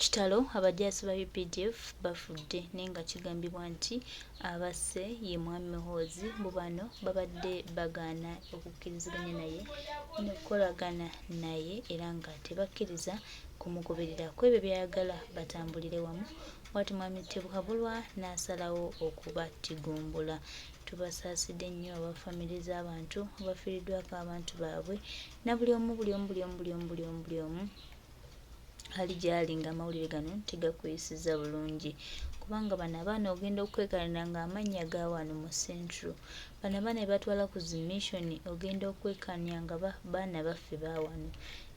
Kitalo Abagyasi Bba UPF bafudde nenga kigambibwa nti abasse ye mwami Muhoozi bubano babadde bagaana okukkiriziganya naye n'okukolagana naye era nga tebakkiriza kumugoberera ku ebyo byayagala batambulire wamu. Bw'ati mwami Tebukabulwa n'asalawo okubatigumbula. Tubasaasidde nnyo abafamire z'abantu abafiiriddwako abantu baabwe na buli omu ali gyali nga amawulire gano tegakuyisiza bulungi, kubanga bano abaana ogenda okwekalana nga amannya ga wano mu Central. Bano abaana be batwala ku zi mission ogenda okwekanya nga baana baffe ba wano.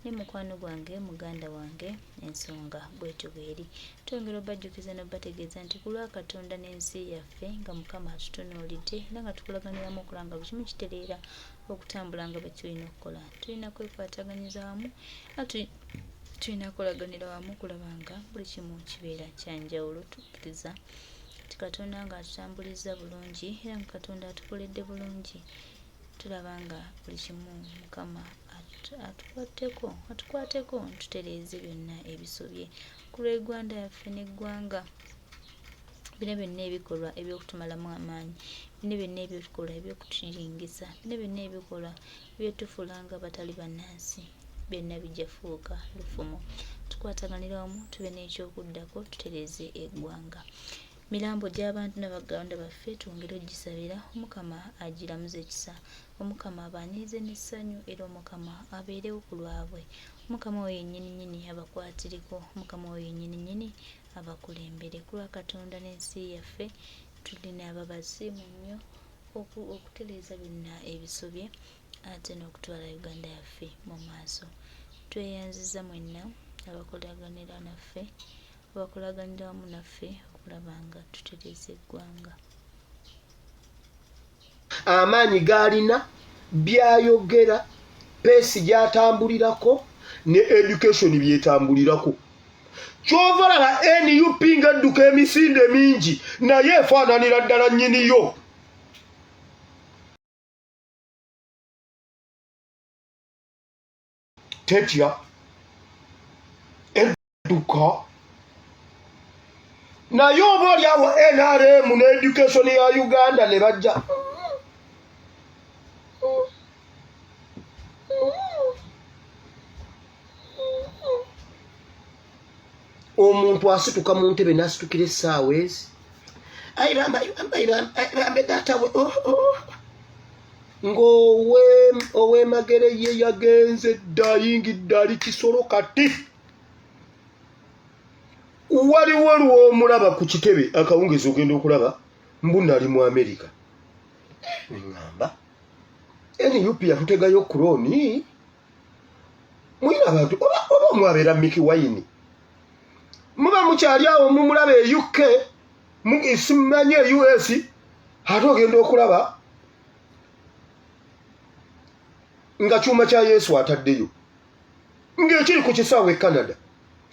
Ne mukwano gwange muganda wange ensonga bwetyo bweri. Twongera obajjukiza n'obategeeza nti ku lwa Katonda n'ensi yaffe nga Mukama atutunuulidde era nga tukulaganiramu okukola nga buli kimu kitereera okutambula nga bwe tulina okukola. Tulina kwekwataganyiza wamu, tulina kulaganira wamu kulaba nga buli kimu kibeera kyanjawulo. Tukkiriza nti Katonda nga atutambuliza bulungi era nga Katonda atukoledde bulungi. Tulaba nga buli kimu Mukama atukwateko tutereeze byonna ebisobye ku lw'eggwanga yaffe n'eggwanga. Bino byonna ebikolwa eby'okutumalamu amaanyi, bino byonna ebikolwa eby'okutuyiringisa, bino byonna ebikolwa ebyotufuula nga batali bannansi, byonna bijja fuuka lufumo. Tukwataganira wamu tube n'ekyokuddako tutereeze eggwanga. Mirambo gy'abantu n'abaganda baffe twongere ogisabira, Omukama agiramuze ekisa, Omukama abaanirize n'essanyu era Omukama abeerewo ku lwabwe. Omukama oyo yennyini abakwatireko, Omukama oyo yennyini abakulembere. Ku lwa Katonda n'ensi yaffe tulina ababasiimu nnyo okutereeza byonna ebisobye ate n'okutwala Uganda yaffe mu maaso. Tweyanziza mwenna abakolaganira naffe, abakolaganira wamu naffe okulaba nga tutereeza eggwanga. Amaanyi g'alina, byayogera, peesi gy'atambulirako ne education byetambulirako. Kyova olaba NUP ng'edduka emisinde mingi naye efaananira ddala nnyiniyo. Tetya edduka naye oba oliawo NRM ne education ya Uganda ne bajja omuntu asituka mu ntebe n'asitukira essaawa ezi ayibambe datawe ng'ow'emagere ye yagenze dda ayingidde ali kisolo kati waliwo lw'omulaba ku kitebe akawungezi ogenda okulaba mbunna ali mu Amerika. Ngamba NUP yatutegayo kuroni mwina abantu oba mwabeera Mickey Wine muba mukyali awo mumulaba e UK simanye e US ate ogenda okulaba nga kyuma kya Yesu ataddeyo ng'ekiri ku kisaawe e Canada.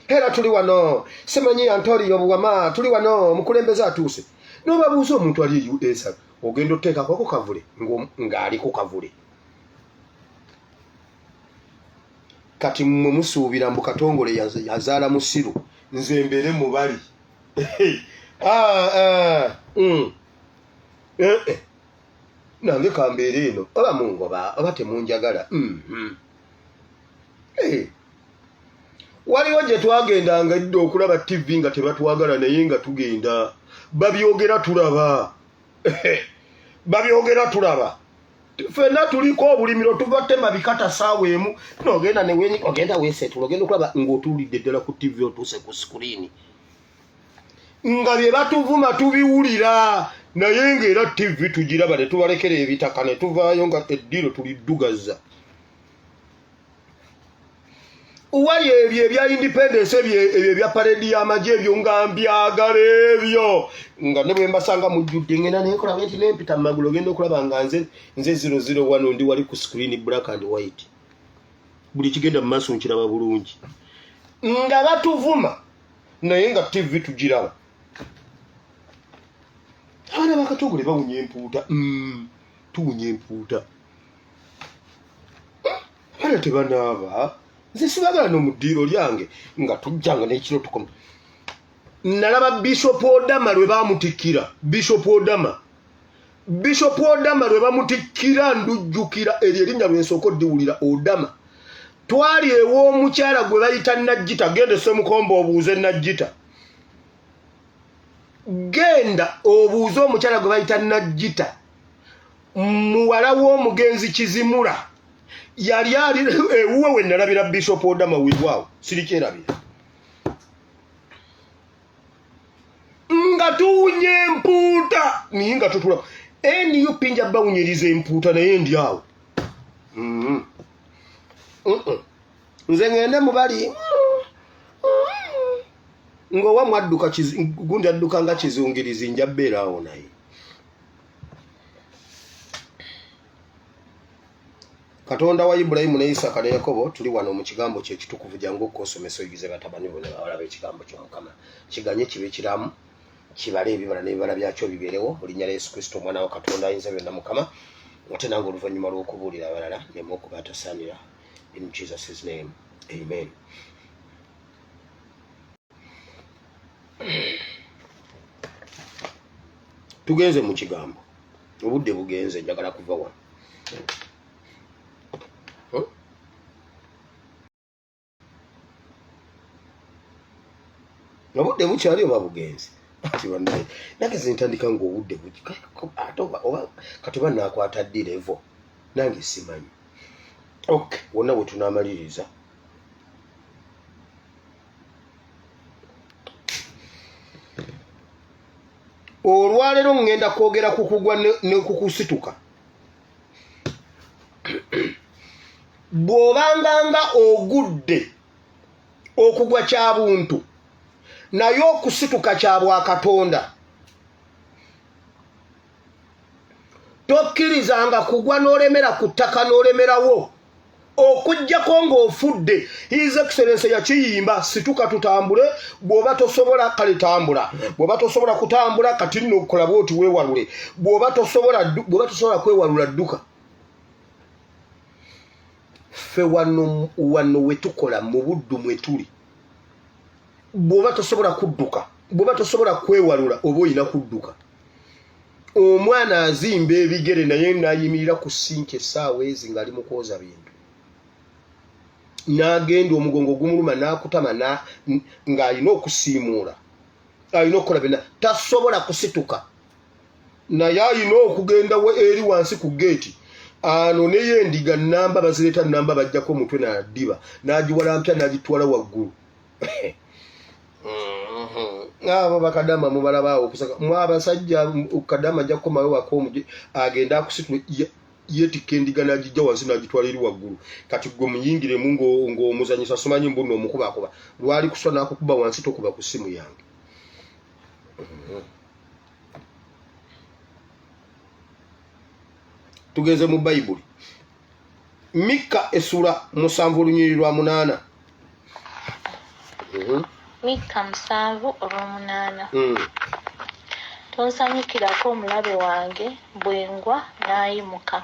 Era tuli wano simanyi Antonio Buwama tuli wano omukulembeze atuuse n'obabuuza omuntu ali e US ogenda oteekako ku kavule ng'ali ku kavule. Kati mmwe musuubira mbu Katongole yazaala musiru nze mbeere mubali. Nange kambeere eno oba mungoba oba temunjagala. Waliwo gye twagendanga edda okulaba TV nga tebatwagala naye nga tugenda babyogera tulaba. Babyogera tulaba. Ffenna tuliko obulimiro tuva tema bikata saawa emu n'ogenda ogenda weeseetula ogenda okulaba ng'otuulidde ddala ku TV otuuse ku screen nga bye batuvuma tubiwulira naye ng'era TV tugiraba ne tubalekera ebitaka ne tuvaayo nga eddiro tuliddugaza. Wali ebyo ebya independence ebyo ebya paredi y'amagye ebyo nga mbyagala ebyo nga ne bwe mbasanga mujjudde ngenda naye kulaba nti nempita mu magulu ogenda okulaba nga nze 001 ndi wali ku screen black and white. Buli kigenda mu maaso nkiraba bulungi nga batuvuma naye nga TV tugiraba. Abaana bakatongole bawunya empuuta tuwunya empuuta. Abaana tebanaaba nze sibagala n'omudiiro lyange nga tujjanga n'ekiro tukoma nalaba Bishop Odama lwe bamutikkira Bishop Odama lwe bamutikkira ndujjukira erinnya lwensooka oddiwulira Odama twali ew'omukyala gwe bayita Najjita genda Ssemukombo obuuze Najjita genda obuuze omukyala gwe bayita Najjita muwala w'omugenzi Kizimula yali ali ewuwe we nalabira Bishop Odama weewaawo sirikyerabira nga tuwunye empuuta niye nga tutula NUP nja bawunyiriza empuuta naye ndi awo nze ngende mubali ng'owa mwadduka gundi adduka nga kizungirizi nja bbeera awo naye Katonda wa Ibrahimu ne Isaka ne Yakobo tuli wano mu kigambo kye kitukuvu jangu okosomesa oyigize batabani bonna abalabe ekigambo ky'Omukama kiganye kibe kiramu kibale ebibala n'ebibala byakyo bibeerewo mu linnya lya Yesu Kristo omwana wa Katonda ayinza byonna Mukama ate nange oluvannyuma lw'okubuulira abalala nemu okubatasaanira in Jesus' name amen. Tugenze mu kigambo obudde bugenze njagala kuva wano obudde bukyali oba bugenze ati bannaye nange zintandika ng'obudde oba katuba naakwata ddi levo nange simanyi okay wonna bwe tunaamaliriza olwaleero ngenda kwogera ku kugwa ne kukusituka bw'obanganga ogudde okugwa kya buntu naye okusituka kya bwakatonda tokkirizanga kugwa n'olemera ku ttaka n'olemerawo okujjako ng'ofudde His Excellency yakiyimba situka tutambule bw'oba tosobola kale tambula bw'oba tosobola kutambula kati nno okukola bw'oti weewalule bw'oba tosobola kwewalula dduka ffe wano we tukola mu buddu mwe tuli bw'oba tosobola kudduka bw'oba tosobola kwewalula oba oyina kudduka omwana azimba ebigere naye n'ayimirira ku sinki essaawa ezi ng'ali mu kwoza bintu n'agenda omugongo gumuluma n'akutama ng'alina okusiimuula alina okukola byonna tasobola kusituka naye alina okugenda eri wansi ku geeti ano naye endiga namba bazireeta namba bajjako omutwe n'addiba n'agiwalampya n'agitwala waggulu abo bakadama mubalabaawo okusaka mwabasajja kadama ajja kukomayo wako agenda akusitula yetikka endiga n'agijja wansi n'agitwala eri waggulu kati gwe muyingiremu ng'omuzanyisa somanyi mbuno omukubakuba lwali kuswa n'akukuba wansi tokuba ku ssimu yange tugenze mu Bayibuli Mikka essula 7:8 Mikka 7:8 Tonsanyukirako omulabe wange bwengwa n'ayimuka.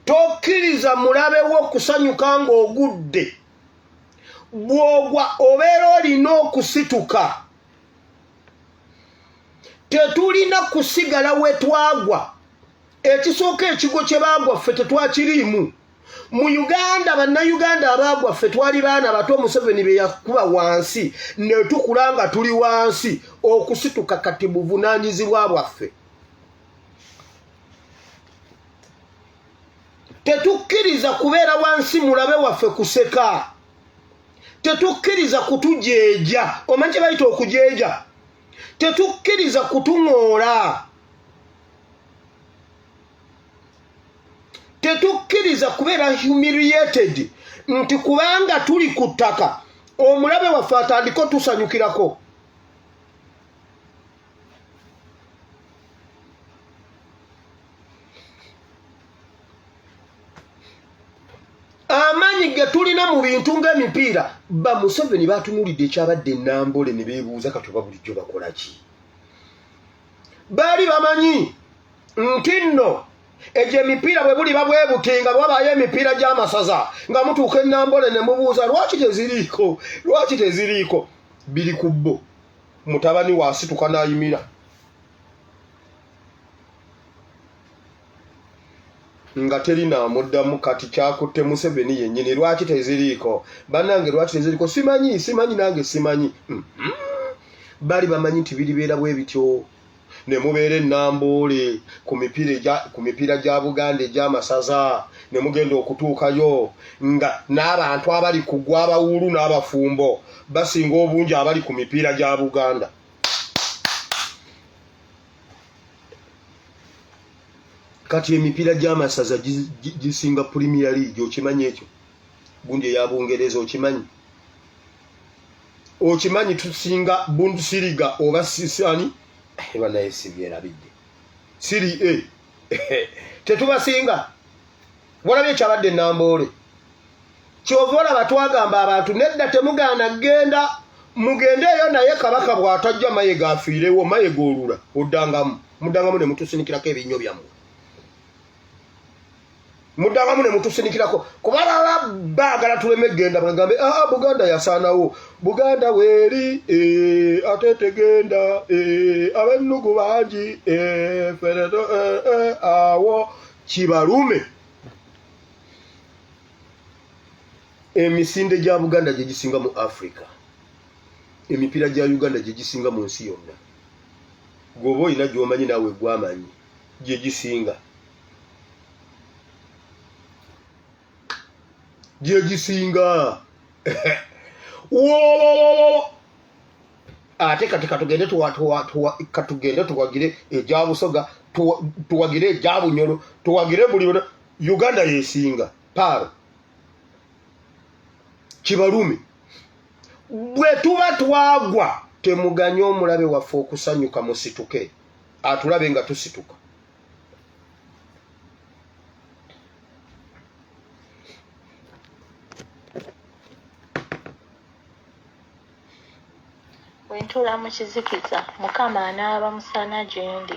Tokkiriza mulabe wo kusanyuka ng'ogudde bw'ogwa obeera olina okusituka tetulina kusigala we twagwa ekisooka ekigo kye baagwa ffe tetwakiriimu mu Uganda bannayuganda abaagwa ffe twali baana bato Museveni be yakuba wansi ne tukula nga tuli wansi okusituka kati buvunaanyizibwa bwaffe tetukkiriza kubeera wansi mulabe waffe kuseka tetukkiriza kutujeeja omanyi kye bayita okujeeja tetukkiriza kutuŋoola tetukkiriza kubeera humiliated nti kubanga tuli ku ttaka omulabe waffe atandiko tusanyukirako amaanyi ge tulina mu bintu ng'emipiira ba Museveni baatunuulidde ekyabadde Nambole ne beebuuza kati oba bulijjo bakola ki baali bamanyi nti nno eje emipiira bwe buli babwe butinga bwabaye emipiira gy'amasaza nga mutuuka ennambole ne mubuuza lwaki teziriiko biri ku bbo mutabani wasituka n'ayimira nga terina muddamu kati kyakutte Museveni yennyini lwaki teziriiko bannange lwaki teziriiko simanyi nange simanyi bali bamanyi nti biribeera bwe bityo ne mubeera ennambole ku mipiira gya Buganda egy'amasaza ne mugenda okutuukayo nga n'abantu abali kugwa abawulu n'abafumbo basinga obungi abali ku mipiira gya Buganda. Kati emipiira gy'amasaza gisinga Premier League okimanyi ekyo gundi eya Bungereza okimanyi tusinga Bundesliga oba sisani banaye sibyerabidde Serie A tetubasinga walabye ekyabadde ennambole kyovola batwagamba abantu nedda temugana genda mugende eyo naye kabaka bw'atajja maye gafiirewo maye goolula muddangamu ne mutusinikirako ebinnyo byammwe muddangamu ne mutusinikirako kubala baagala tuleme genda bagambe Buganda yasaanawo Buganda weeri ate tegenda abennugu bangi feredo awo kibalume emisinde gya Buganda gye gisinga mu Africa emipiira gya Uganda gye gisinga mu nsi yonna gwoba olina gy'omanyi naawe gwamanyi gye gisinga ate kati katugende tuwagire egya Busoga tuwagire egya Bunyoro tuwagire buli Uganda yesinga paaro kibalume bwe tuba twagwa temuganye omulabe waffe okusanyuka musituke atulabe nga tusituka Wentula mu kizikiza Mukama anaaba musana gyendi.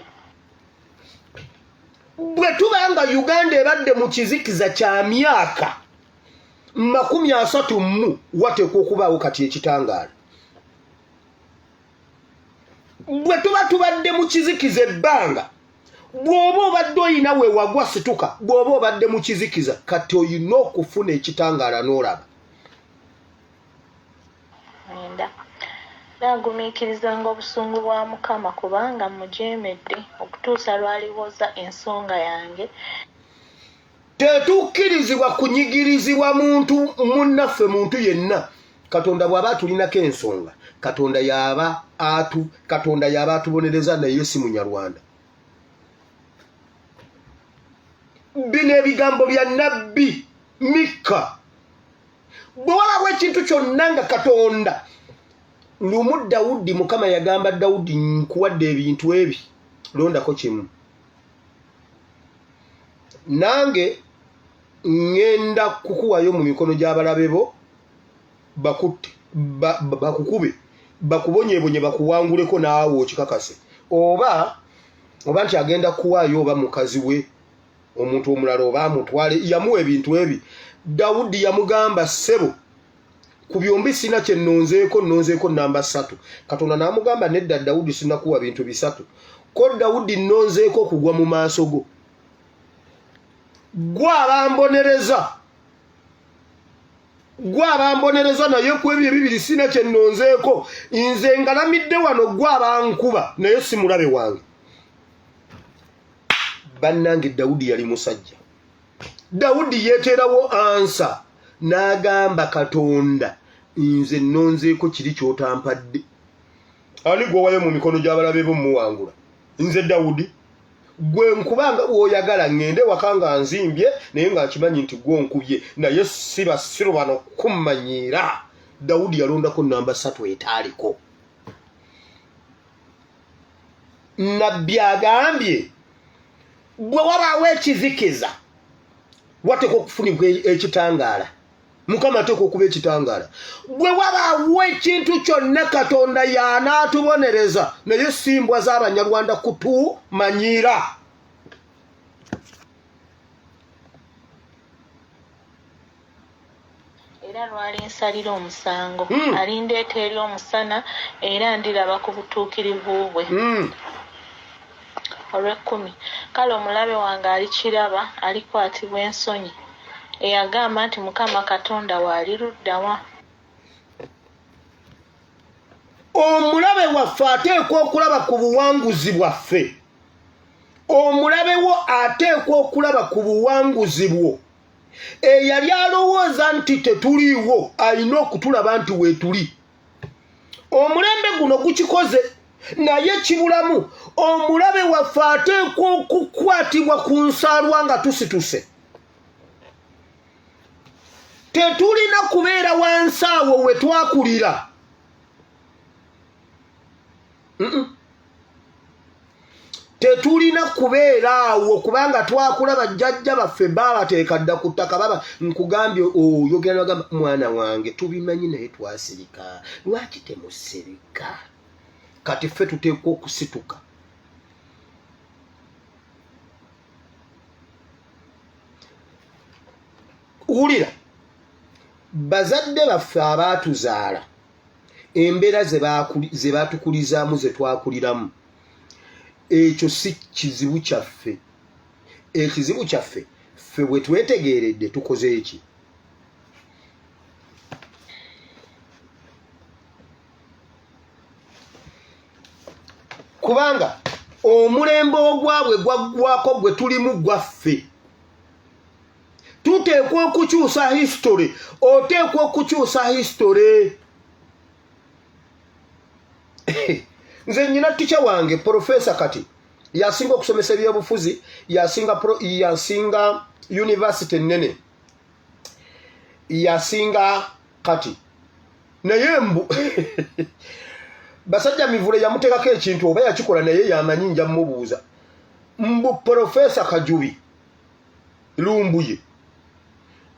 Bwe tubanga Uganda ebadde mu kizikiza kya myaka 30 wateekwa okubaawo kati ekitangaala. Bwe tuba tubadde mu kizikiza ebbanga bw'oba obadde oyina we wagwa situka bw'oba obadde mu kizikiza kati oyina okufuna ekitangaala n'olaba. Naagumiikirizanga obusungu bwa Mukama kubanga mujeemedde okutuusa lwaliwoza ensonga yange. Tetukkirizibwa kunyigirizibwa muntu munnaffe muntu yenna. Katonda bw'aba atulinako ensonga Katonda yaba atubonereza naye si Munyarwanda. Bino ebigambo bya Nabbi Mika bwe walawo ekintu kyonna nga Katonda lumu Dawudi Mukama yagamba Dawudi nkuwadde ebintu ebi londako kimu nange ngenda kukuwayo mu mikono gy'abalabe bo bakutte bakukube bakubonyebonye bakuwanguleko naawe okikakase oba nti agenda kuwaayo oba mukazi we omuntu omulala oba amutwale yamuwa ebintu ebi. Dawudi yamugamba ssebo ku byombi sina kye nnonzeeko namba 3. Katonda n'amugamba nedda Dawudi sinakuwa bintu 3 ko Dawudi nnonzeeko okugwa mu maaso go gw'abambonereza naye ku ebyo ebibiri sina kye nnonzeeko nze ngalamidde wano gw'abankuba naye si mulabe wange. Bannange Dawudi yali musajja. Dawudi yeeterawo ansa n'agamba Katonda nze nnonzeeko kiri ky'otampadde. Ani gwewayo mu mikono gy'abalabe bo muwangula? Nze Dawudi. Gwe nkubanga bw'oyagala ngende waka nga nzimbye naye ng'akimanyi nti gw'onkubye naye siruba n'okumanyiira. Dawudi yalondako namba 3 etaaliko. Nabbi agambye bwe wabaawo ekizikiza wateekwa okufunibwa ekitangaala. Mukama ateekwa okuba ekitangaala. Bwe wabaawo ekintu kyonna Katonda y'anaatubonereza naye simbwa z'Abanyarwanda kutumanyiira. era lwali nsalira omusango alindeeta eri omusana era ndiraba ku butuukirivu bwe. Olw'ekkumi kale omulabe wange alikiraba alikwatibwa ensonyi eyagamba nti Mukama Katonda waali luddawa. Omulabe waffe ateekwa okulaba ku buwanguzi bwaffe. Omulabe wo ateekwa okulaba ku buwanguzi bwo. Eyali alowooza nti tetuliiwo alina okutulaba nti weetuli. Omulembe guno gukikoze naye kibulamu omulabe waffe ateekwa okukwatibwa ku nsaalwa nga tusituse. Tetulina kubeera wansi awo we twakulira. Tetulina kubeera awo kubanga twakula bajjajja baffe baabateeka dda ku ttaka baba nkugambye oyogera bagamba mwana wange tubimanyi naye twasirika. Lwaki temusirika? Kati ffe tuteekwa okusituka. Wulira bazadde baffe abaatuzaala embeera ze baatukulizaamu ze twakuliramu ekyo si kizibu kyaffe. Ekizibu kyaffe ffe bwe twetegeeredde tukoze eki? Kubanga omulembe ogwabwe gwaggwako gwe tulimu gwaffe. Tuteekwa okukyusa history. Oteekwa okukyusa history. Nze nyina tica wange Professor kati yasinga okusomesa ebyobufuzi yasinga university nene yasinga kati naye mbu basajja mivule yamuteekako ekintu oba yakikola naye yamanyi nja mmubuuza mbu Professor Kajubi lumbuye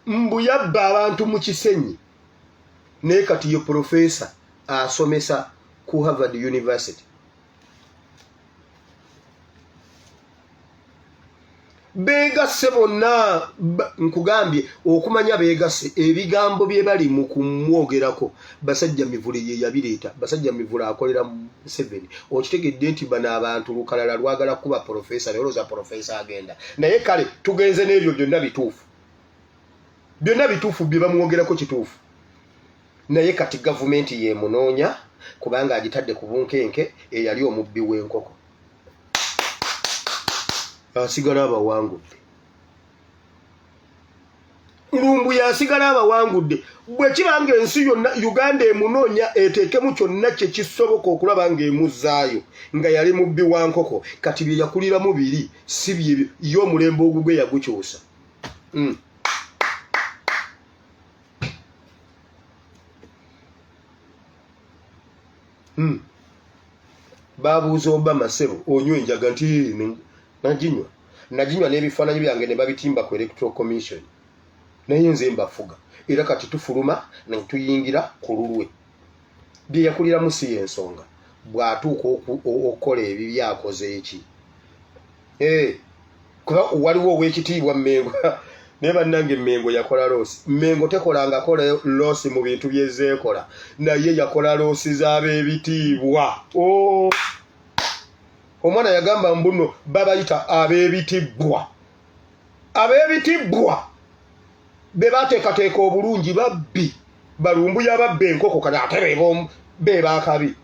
mbu yabba abantu mu Kisenyi naye kati ye Professor asomesa ku Harvard University. Beegasse bonna nkugambye okumanya beegasse ebigambo bye bali mu kumwogerako basajja mivule ye yabireeta. Basajja mivule akolera mu 7 okitegedde nti bano abantu lukalala lwagala kuba Professor neoloza Professor agenda naye kale tugenze n'ebyo byonna bituufu bye bamwogerako kituufu naye kati gavumenti ye munoonya kubanga agitadde ku bunkenke eyali omubbi w'enkoko asigala abawangudde. Lumbu yasigala abawangudde. Bwe kibanga ensi yonna Uganda emunoonya eteekemu kyonna kye kisoboka okulaba ng'emuzzaayo nga yali mubbi wa nkoko kati bye yakuliramu biri si bye yo omulembe ogwo gwe yagukyusa. Babuuza Obama sebo onywa enjaga nti naginywa n'ebifaananyi byange ne babitimba ku Electoral Commission naye nze mbafuga era kati tufuluma ne tuyingira ku lulwe. Bye yakuliramu si y'ensonga bw'atuuka okukola ebi byakoze eki. Kuba waliwo ow'ekitiibwa Mmengo naye bannange Mmengo yakola loosi. Mmengo tekolangako loosi mu bintu byezeekola naye yakola loosi z'ab'ebitiibwa. Omwana yagamba mbuno babayita ab'ebitibbwa. Ab'ebitibbwa be bateekateeka obulungi babbi balumbuya ababba enkoko kati ate be baakabi.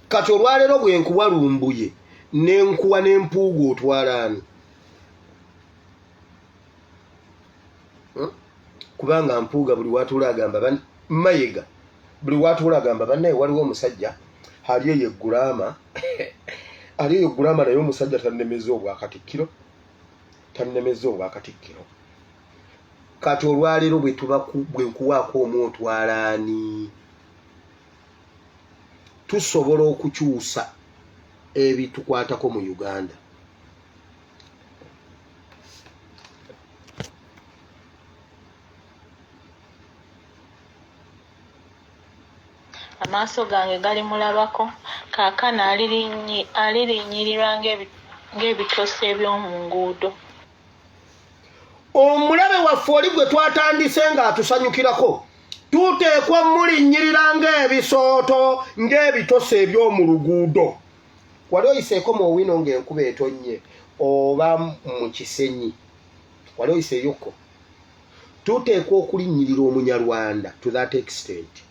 Kati olwaleero bwe nkuwa lumbuye n'enkuwa n'empuuga otwala ani? Kubanga mpuuga buli watuula agamba Mayiga buli watuula agamba bannaye waliwo omusajja ali eyo eggulaama naye omusajja tannemeza obwakatikkiro. Kati olwaleero bwe nkuwaako omu otwala ani? Tusobola okukyusa ebitukwatako mu Uganda. Amaaso gange gali mulabako kaakano alirinyirirwa ng'ebitose eby'omu nguudo. Omulabe waffe oli gwe twatandise ng'atusanyukirako tuteekwa mulinnyirira ng'ebisooto ng'ebitose eby'omu luguudo. Wali oyiseeko mu Owino ng'enkuba etonnye oba mu Kisenyi, wali oyiseyokko, tuteekwa okulinnyirira Omunyarwanda to that extent.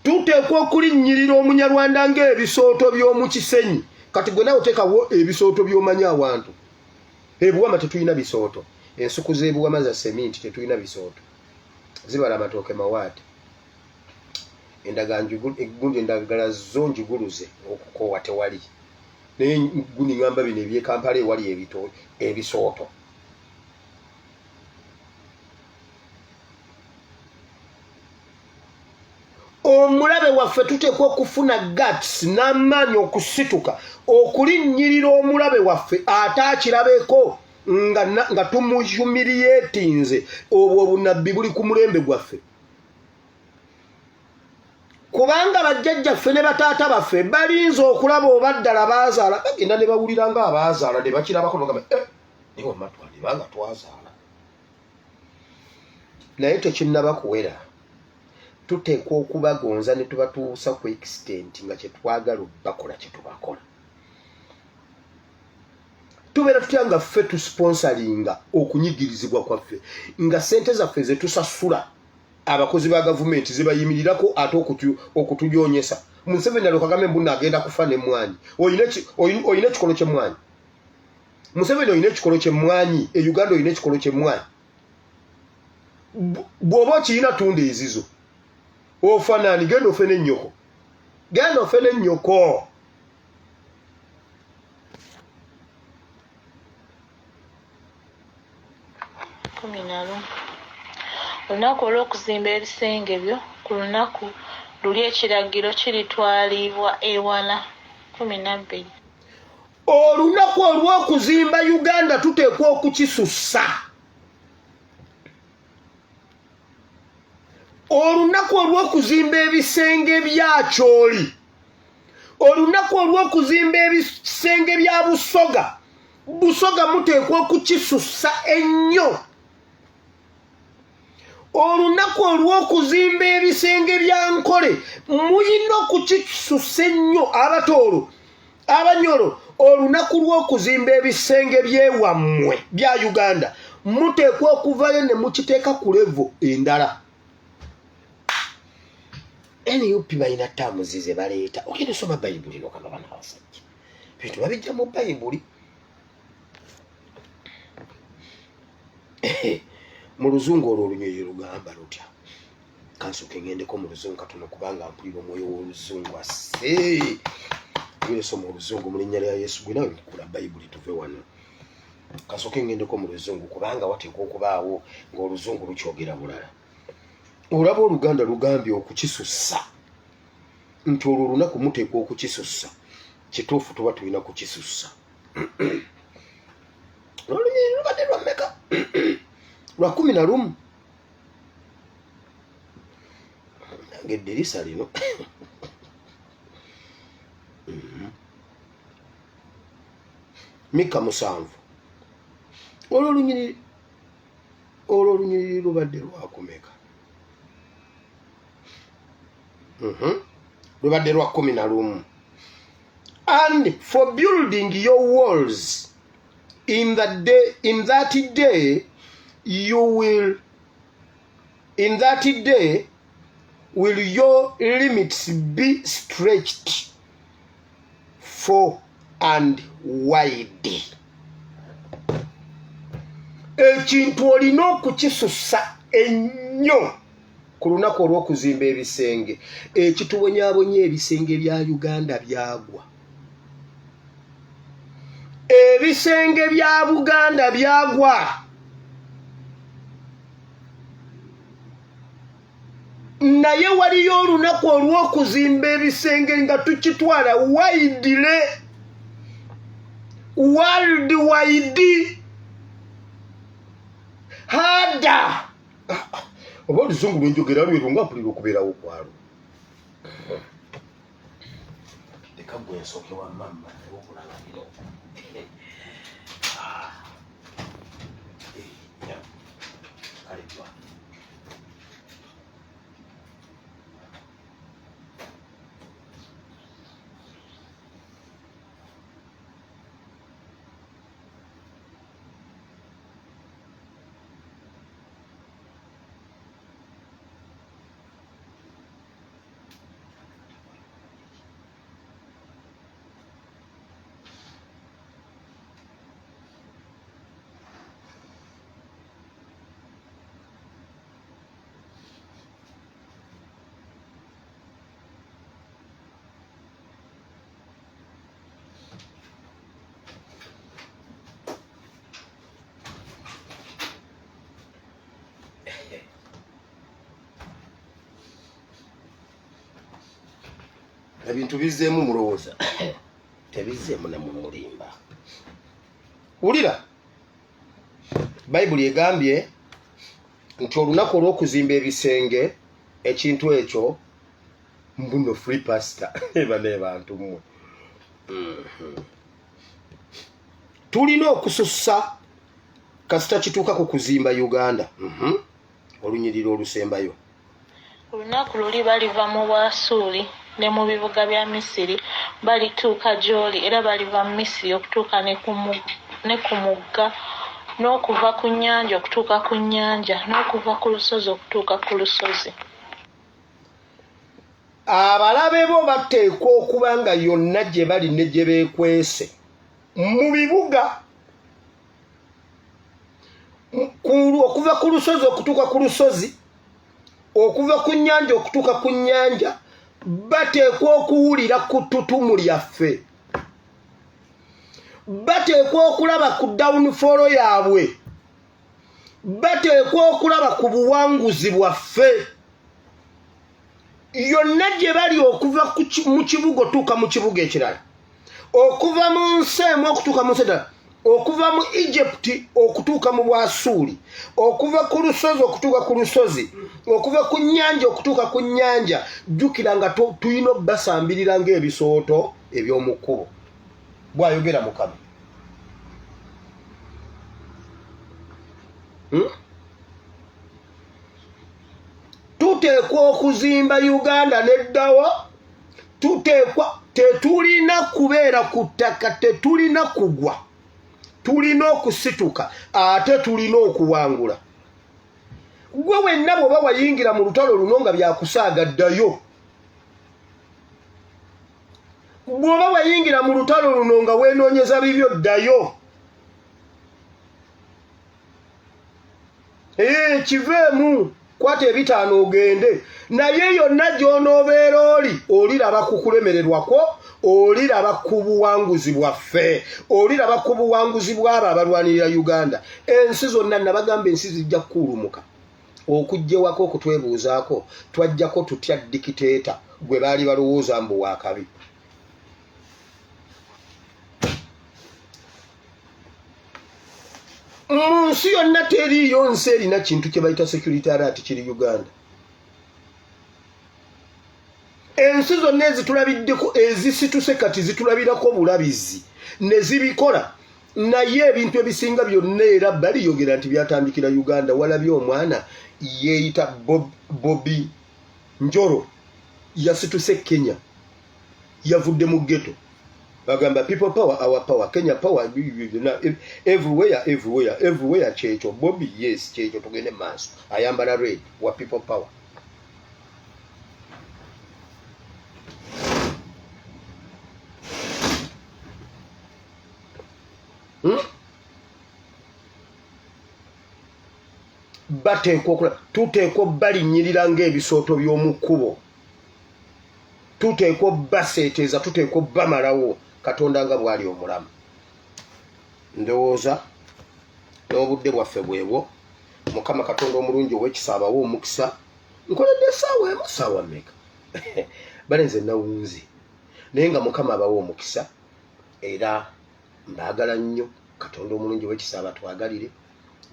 Tuteekwa okulinnyirira Omunyarwanda ng'ebisooto by'omu Kisenyi. Kati gwe nawe oteekawo ebisooto by'omanyi awantu. Ebuwama tetulina bisooto. Ensuku z'ebuwama za seminti tetulina bisooto. Zibala amatooke mawaate. Endagala zo njuguluze okukoowa tewali. Naye guni ngamba bino eby'Ekampala ewali ebisooto. Omulabe waffe tuteekwa okufuna guts n'amaanyi okusituka okulinnyirira omulabe waffe ate akirabeko nga tumuyumiriyetinze. Obwo obunabbi buli ku mulembe gwaffe. Kubanga bajjajjaffe ne bataata baffe balinze okulaba oba ddala baazaala bagenda ne bawulira nga abaazaala ne bakirabako nogamba niwe matwalibanga twazaala. Naye tekinnaba kuwera. Tuteekwa okubagonza ne tubatuusa ku extent nga kye twagala bakola kye tubakola. Tubeera tutya nga ffe tusponsoringa okunyigirizibwa kwaffe nga ssente zaffe ze tusasula abakozi ba gavumenti ze bayimirirako ate okutujoonyesa. Museveni alyoka agambe mbu agenda kufa n'emmwanyi. Oyina ekikolo ky'emmwanyi. Museveni oyina ekikolo ky'emmwanyi. E Uganda oyina ekikolo ky'emmwanyi. Bw'oba okiyina tunda ezizo. Ofanani genda ofe n'ennyoko. Genda ofe n'ennyoko. Olunaku olw'okuzimba ebisenge byo ku lunaku luli ekiragiro kiritwalibwa ewala. 12. Olunaku olw'okuzimba Uganda tuteekwa okukisussa. Olunaku olw'okuzimba ebisenge bya Kyoli. Olunaku olw'okuzimba ebisenge bya Busoga. Busoga muteekwa okukisussa ennyo. Olunaku olw'okuzimba ebisenge bya Nkole muyina okukisussa ennyo. Abatoolo, Abanyolo, olunaku lw'okuzimba ebisenge by'ewammwe bya Uganda muteekwa okuvayo ne mukiteeka ku levo endala. NUP balina ttaamuzi ze baleeta. Ogenda osoma Bayibuli n'okagamba n'abasajja. Bintu babijja mu Bayibuli. Mu Luzungu olwo olunyiriri lugamba lutya. Kansooke ngendeko mu Luzungu katono kubanga mpulira omwoyo w'Oluzungu Asse. Ngenda osoma Oluzungu mu linnya lya Yesu. Gwe nawe nkukula Bayibuli tuve wano. Kansooke ngendeko mu Luzungu kubanga wateekwa okubaawo ng'Oluzungu lukyogera bulala. Olaba Oluganda lugambye okukisussa. Nti olwo olunaku muteekwa okukisussa. Kituufu tuba tulina kukisussa. Olunyiriri lubadde lwa mmeka? Lwa 11. Nange eddirisa lino. Mika 7. Olwo olunyiriri lubadde lwakumeka. Lubadde lwa 11. And for building your walls in that day will your limits be stretched far and wide. Ekintu olina okukisussa ennyo ku lunaku olw'okuzimba ebisenge. Ekitubonyaabonya ebisenge bya Uganda byagwa. Ebisenge bya Buganda byagwa. Naye waliyo olunaku olw'okuzimba ebisenge nga tukitwala widely, worldwide. Harder. oba oluzungu lwenjogera lweru nga mpulira okubeerawo kwalo leka gwe nsooke wa mamma naye okulaba bino kalebwa ebintu bizzeemu mulowooza tebizzeemu ne mu mulimba wulira bayibuli egambye nti olunaku olw'okuzimba ebisenge ekintu ekyo mbuno free pastor eba n'ebantu mmwe tulina okusussa kasita kituuka ku kuzimba Uganda olunyiriro olusembayo olunaku luli baliva mu Bwasuli ne mu bibuga bya Misiri balituuka gy'oli era baliva mu Misiri okutuuka ne ku mugga n'okuva ku nnyanja okutuuka ku nnyanja n'okuva ku lusozi okutuuka ku lusozi abalabe bo bateekwa okuba nga yonna gye bali ne gye beekwese mu bibuga okuva ku lusozi okutuuka ku lusozi okuva ku nnyanja okutuuka ku nnyanja bateekwa okuwulira ku ttutumu lyaffe bateekwa okulaba ku downfall yaabwe bateekwa okulaba ku buwanguzi bwaffe yonna gye bali okuva mu kibuga otuuka mu kibuga ekirala okuva mu nsi emu okutuuka mu nsi endala okuva mu Egypt okutuuka mu Bwasuli okuva ku lusozi okutuuka ku lusozi okuva ku nnyanja okutuuka ku nnyanja jjukira nga tulina basambirira ng'ebisooto eby'omu kkubo bw'ayogera Mukama tuteekwa okuzimba Uganda n'eddawo tuteekwa tetulina kubeera ku ttaka tetulina kugwa tulina okusituka ate tulina okuwangula gwe wenna bw'oba wayingira mu lutalo luno nga byakusaaga ddayo bw'oba wayingira mu lutalo luno nga weenoonyeza bibyo ddayo kiveemu kwata ebitaano ogende naye yonna gy'onoobeera oliraba ku kulemererwako oliraba ku buwanguzi bwaffe oliraba ku buwanguzi bw'abo abalwanirira Uganda ensi zonna nabagamba ensi zijja kukulumuka okugjewako okutwebuuzaako twajjako tutya dikiteeta gwe baali balowooza mbu waakabi mu nsi yonna teriiyo nsi erina kintu kye bayita security alert kiri Uganda ensi zonna ezitulabiddeko ezisituse kati zitulabirako bulabizi ne zibikola naye ebintu ebisinga byonna era baliyogera nti byatandikira Uganda walabye omwana yeeyita Bobi Njoro yasituse Kenya yavudde mu ghetto bagamba people power our power Kenya power everywhere kyekyo Bobi yes kyekyo tugende maaso ayambala red wa people power bateekwa okulaba tuteekwa balinnyirira ng'ebisooto by'omu kkubo tuteekwa baseeteeza tuteekwa bamalawo Katonda nga bwali omulamu ndowooza n'obudde bwaffe bwebwo Mukama Katonda omulungi ow'ekisa abawa omukisa nkoledde essaawa mmeka balenze nawunzi naye nga Mukama abawa omukisa era mbaagala nnyo Katonda omulungi ow'ekisa abatwagalire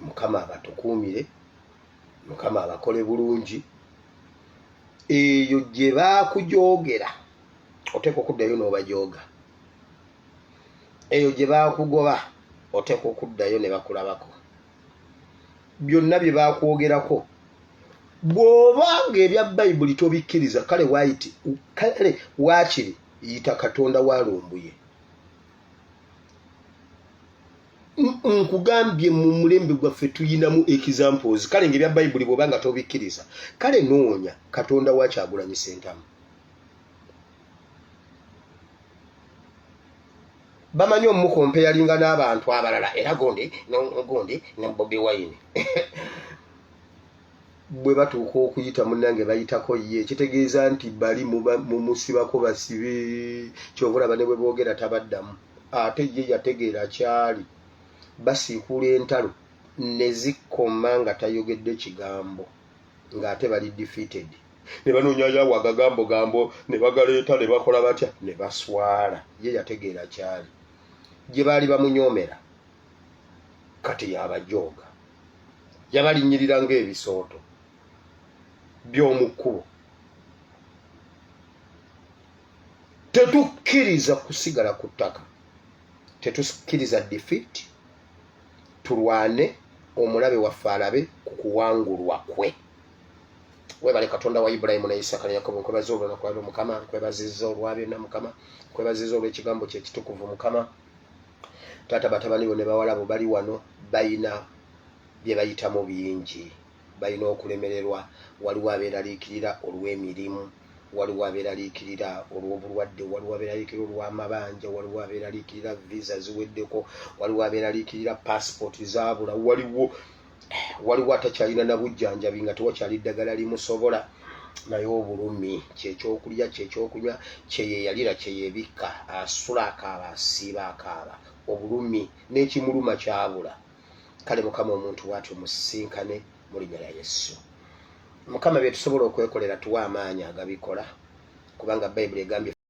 Mukama abatukuumire Mukama abakole bulungi eyo gye baakujogera oteeka okuddayo n'obajooga eyo gye baakugoba oteeka okuddayo ne bakulabako byonna bye baakwogerako bw'obanga ebya bayibuli tobikkiriza kale waakiri yita Katonda walumbuye nkugambye mu mulembe gwaffe tuyinamu examples kale ng'ebya bayibuli bw'obanga tobikkiriza kale noonya Katonda wa Kyagulanyi Ssentamu bamanyi omukompe yalinga n'abantu abalala era gonde ne Bobi Wine bwe batuuka okuyita munnange bayitako ye kitegeeza nti bali mumusibako basibe kyobulaba ne bwe boogera tabaddamu ate ye yategeera kyali basiikuula entalo ne zikoma nga tayogedde kigambo ng'ate bali defeated ne banoonyayo agagambo ne bagaleeta ne bakola batya ne baswala ye yategeera kyali gye baali bamunyoomera kati yabajooga yabalinnyirira ng'ebisooto by'omu kkubo tetukkiriza kusigala ku ttaka tetukkiriza defeat tulwane omulabe waffe alabe ku kuwangulwa kwe webale Katonda wa Ibulayimu ne Isaaka ne Yakobo nkwebaza olunaku lwaleero Mukama nkwebaziza olwa byonna Mukama nkwebaziza olw'ekigambo kye ekitukuvu Mukama taata batabani bo ne bawala bo bali wano bayina bye bayitamu bingi bayina okulemererwa waliwo abeeraliikirira olw'emirimu waliwo abeeraliikirira olw'obulwadde waliwo abeeraliikirira olw'amabanja waliwo abeeraliikirira visa ziweddeko waliwo abeeraliikirira passport zaabula waliwo atakyalina na bujjanjabi nga tewakyali ddagala limusobola naye obulumi kyekyokulya kyekyokunywa kyeyeyalira kyeyebikka asula akaaba asiiba akaaba obulumi n'ekimuluma kyabula kale Mukama omuntu bw'atyo musisinkane mu linnya lya Yesu Mukama bye tusobola okwekolera tuwa amaanyi agabikola kubanga Bayibuli egambye